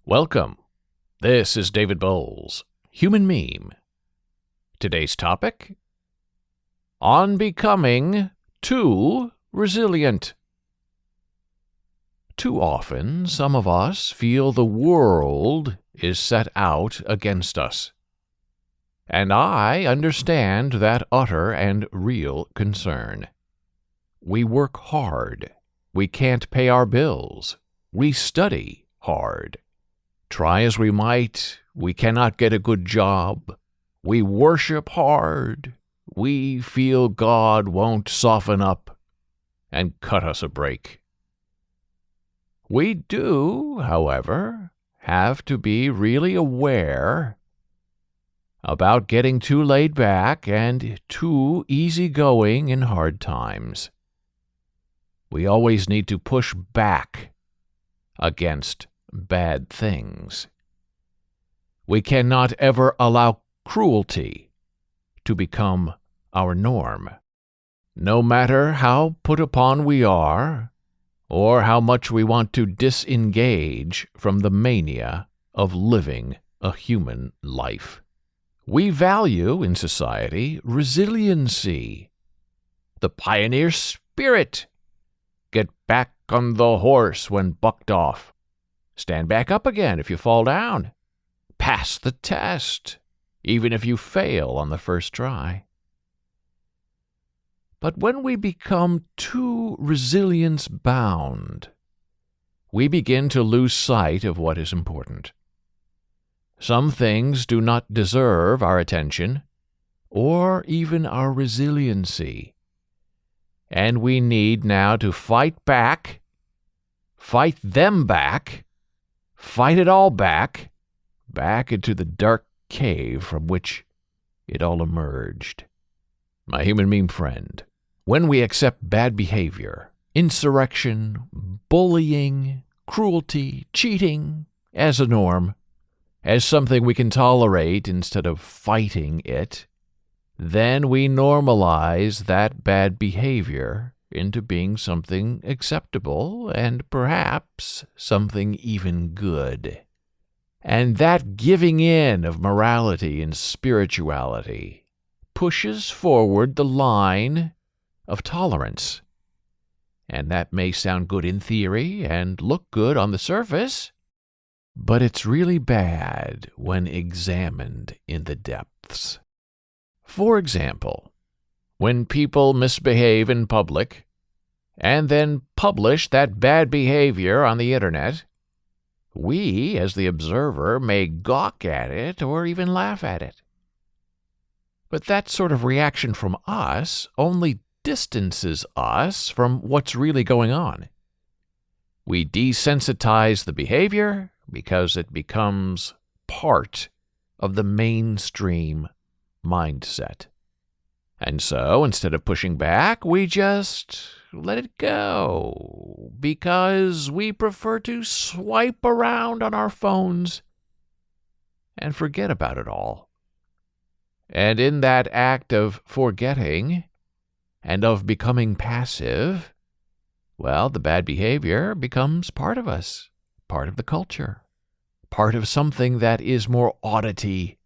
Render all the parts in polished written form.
Welcome. This is David Bowles, Human Meme. Today's topic: on becoming too resilient. Too often, some of us feel the world is set out against us. And I understand that utter and real concern. We work hard. We can't pay our bills. We study hard. Try as we might, we cannot get a good job. We worship hard. We feel God won't soften up and cut us a break. We do, however, have to be really aware about getting too laid back and too easygoing in hard times. We always need to push back against bad things. We cannot ever allow cruelty to become our norm. No matter how put upon we are, or how much we want to disengage from the mania of living a human life. We value in society resiliency, the pioneer spirit. Get back on the horse when bucked off. Stand back up again if you fall down. Pass the test, even if you fail on the first try. But when we become too resilience-bound, we begin to lose sight of what is important. Some things do not deserve our attention, or even our resiliency. And we need now to fight back, fight them back, fight it all back into the dark cave from which it all emerged. My human meme friend, when we accept bad behavior, insurrection, bullying, cruelty, cheating as a norm, as something we can tolerate instead of fighting it, then we normalize that bad behavior into being something acceptable and perhaps something even good. And that giving in of morality and spirituality pushes forward the line of tolerance. And that may sound good in theory and look good on the surface, but it's really bad when examined in the depths. For example, when people misbehave in public and then publish that bad behavior on the internet, we, as the observer, may gawk at it or even laugh at it. But that sort of reaction from us only distances us from what's really going on. We desensitize the behavior because it becomes part of the mainstream mindset. And so, instead of pushing back, we just let it go, because we prefer to swipe around on our phones and forget about it all. And in that act of forgetting and of becoming passive, well, the bad behavior becomes part of us, part of the culture, part of something that is more oddity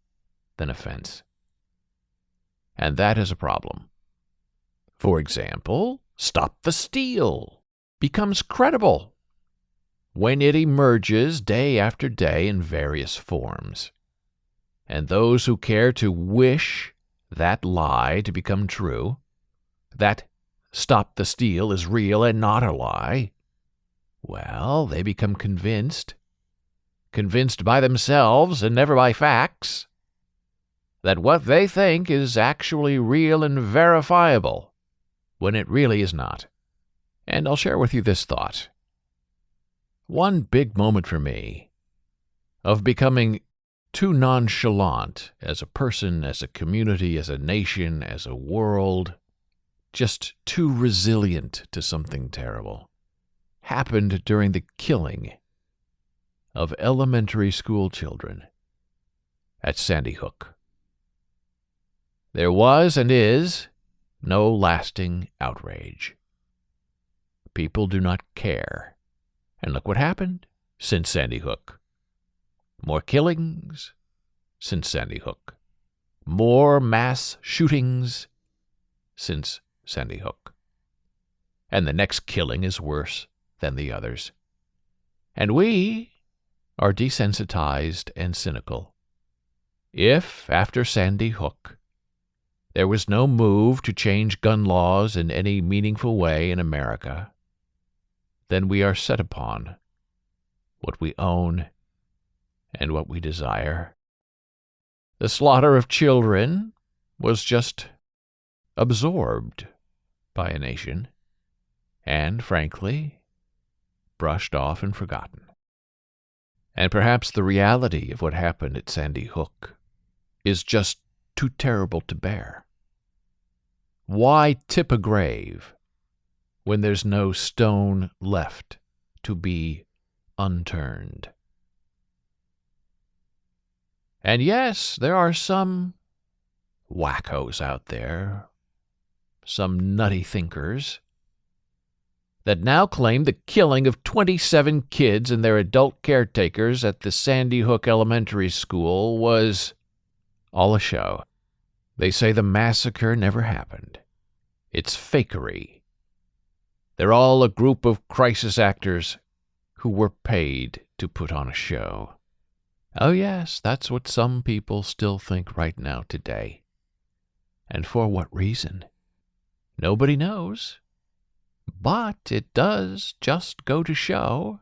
than offense. And that is a problem. For example, Stop the Steal becomes credible when it emerges day after day in various forms. And those who care to wish that lie to become true, that Stop the Steal is real and not a lie, well, they become convinced by themselves and never by facts, that what they think is actually real and verifiable, when it really is not. And I'll share with you this thought. One big moment for me of becoming too nonchalant as a person, as a community, as a nation, as a world, just too resilient to something terrible, happened during the killing of elementary school children at Sandy Hook. There was and is no lasting outrage. People do not care. And look what happened since Sandy Hook. More killings since Sandy Hook. More mass shootings since Sandy Hook. And the next killing is worse than the others. And we are desensitized and cynical. If, after Sandy Hook, there was no move to change gun laws in any meaningful way in America, then we are set upon what we own and what we desire. The slaughter of children was just absorbed by a nation and, frankly, brushed off and forgotten. And perhaps the reality of what happened at Sandy Hook is just too terrible to bear. Why tip a grave when there's no stone left to be unturned? And yes, there are some wackos out there, some nutty thinkers, that now claim the killing of 27 kids and their adult caretakers at the Sandy Hook Elementary School was all a show. They say the massacre never happened. It's fakery. They're all a group of crisis actors who were paid to put on a show. Oh yes, that's what some people still think right now today. And for what reason? Nobody knows. But it does just go to show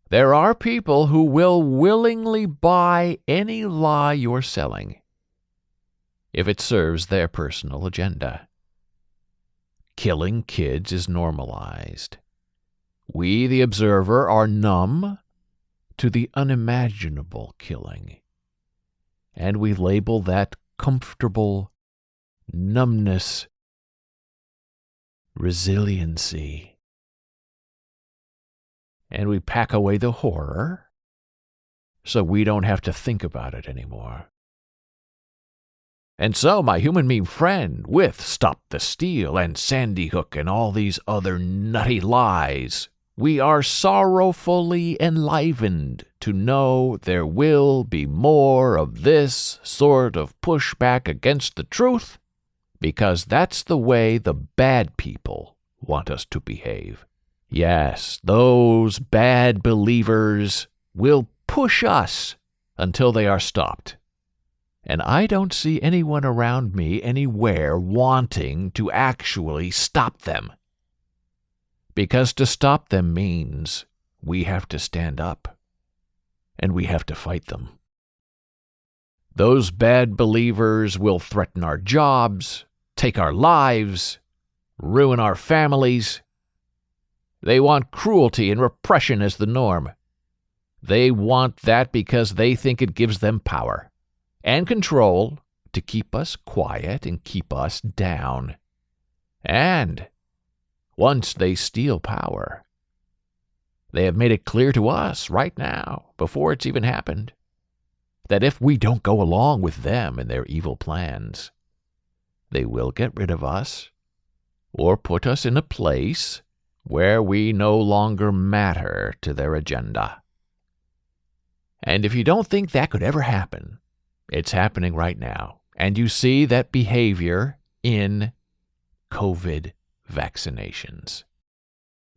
there are people who will willingly buy any lie you're selling if it serves their personal agenda. Killing kids is normalized. We, the observer, are numb to the unimaginable killing, and we label that comfortable numbness resiliency. And we pack away the horror so we don't have to think about it anymore. And so, my human meme friend, with Stop the Steal and Sandy Hook and all these other nutty lies, we are sorrowfully enlivened to know there will be more of this sort of pushback against the truth, because that's the way the bad people want us to behave. Yes, those bad believers will push us until they are stopped. And I don't see anyone around me anywhere wanting to actually stop them. Because to stop them means we have to stand up, and we have to fight them. Those bad believers will threaten our jobs, take our lives, ruin our families. They want cruelty and repression as the norm. They want that because they think it gives them power and control to keep us quiet and keep us down. And once they steal power, they have made it clear to us right now, before it's even happened, that if we don't go along with them and their evil plans, they will get rid of us or put us in a place where we no longer matter to their agenda. And if you don't think that could ever happen, it's happening right now. And you see that behavior in COVID vaccinations.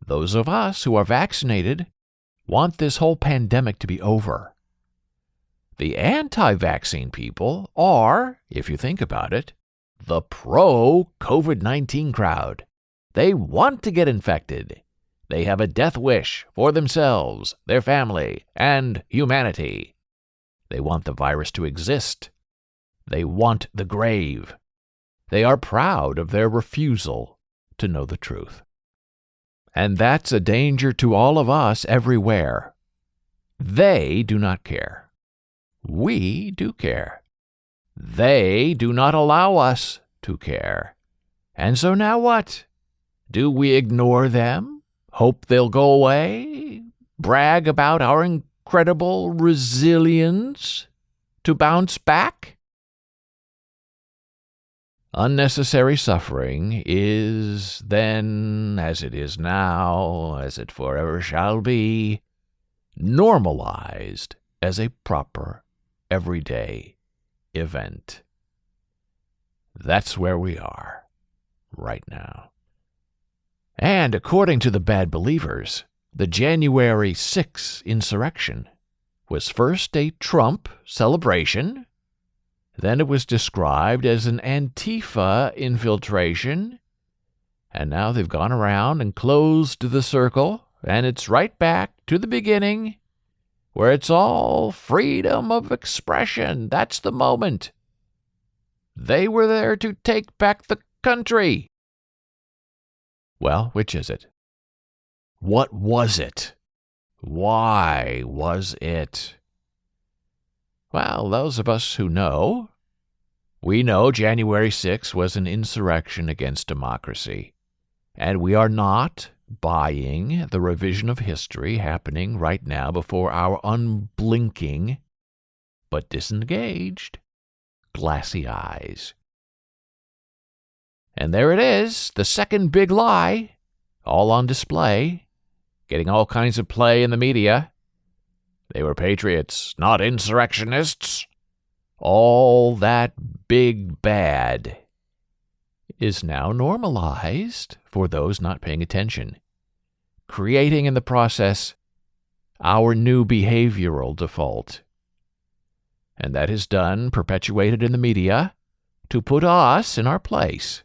Those of us who are vaccinated want this whole pandemic to be over. The anti-vaccine people are, if you think about it, the pro-COVID-19 crowd. They want to get infected. They have a death wish for themselves, their family, and humanity. They want the virus to exist. They want the grave. They are proud of their refusal to know the truth. And that's a danger to all of us everywhere. They do not care. We do care. They do not allow us to care. And so now what? Do we ignore them? Hope they'll go away? Brag about our incredible resilience to bounce back? Unnecessary suffering is then, as it is now, as it forever shall be, normalized as a proper, everyday event. That's where we are right now. And according to the bad believers, the January 6th insurrection was first a Trump celebration, then it was described as an Antifa infiltration, and now they've gone around and closed the circle, and it's right back to the beginning, where it's all freedom of expression. That's the moment. They were there to take back the country. Well, which is it? What was it? Why was it? Well, those of us who know, we know January 6th was an insurrection against democracy, and we are not buying the revision of history happening right now before our unblinking but disengaged glassy eyes. And there it is, the second big lie, all on display, getting all kinds of play in the media. They were patriots, not insurrectionists. All that big bad is now normalized for those not paying attention, creating in the process our new behavioral default. And that is done, perpetuated in the media, to put us in our place.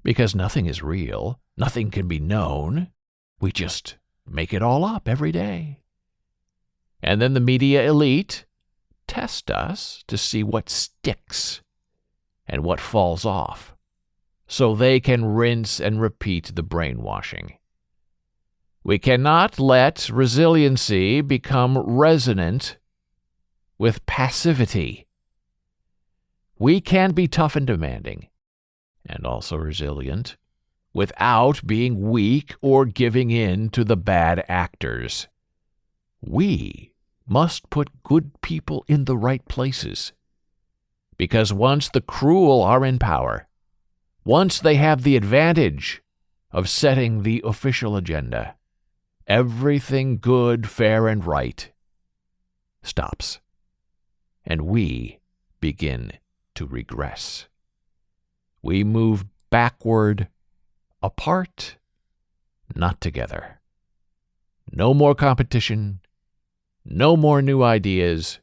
Because nothing is real, nothing can be known, we just make it all up every day. And then the media elite test us to see what sticks and what falls off, so they can rinse and repeat the brainwashing. We cannot let resiliency become resonant with passivity. We can be tough and demanding, and also resilient, without being weak or giving in to the bad actors. We must put good people in the right places, because once the cruel are in power, once they have the advantage of setting the official agenda, everything good, fair, and right stops, and we begin to regress. We move backward, apart, not together. No more competition, no more new ideas,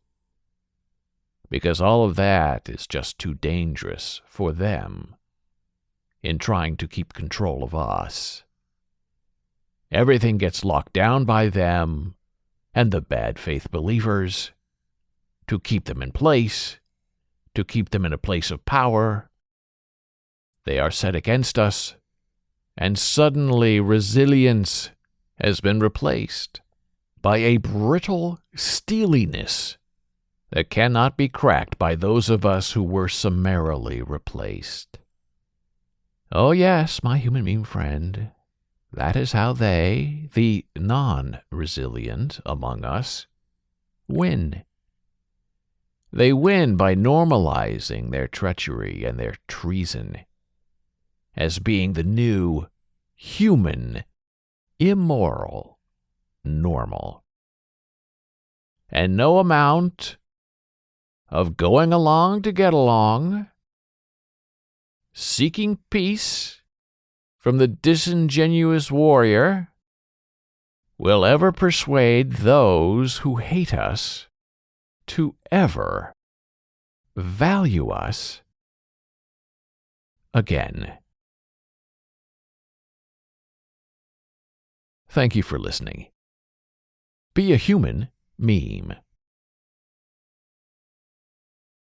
because all of that is just too dangerous for them in trying to keep control of us. Everything gets locked down by them and the bad faith believers to keep them in place, to keep them in a place of power. They are set against us, and suddenly resilience has been replaced by a brittle steeliness that cannot be cracked by those of us who were summarily replaced. Oh yes, my human being friend, that is how they, the non-resilient among us, win. They win by normalizing their treachery and their treason as being the new, human, immoral normal. And no amount of going along to get along, seeking peace from the disingenuous warrior, will ever persuade those who hate us to ever value us again. Thank you for listening. Be a human meme.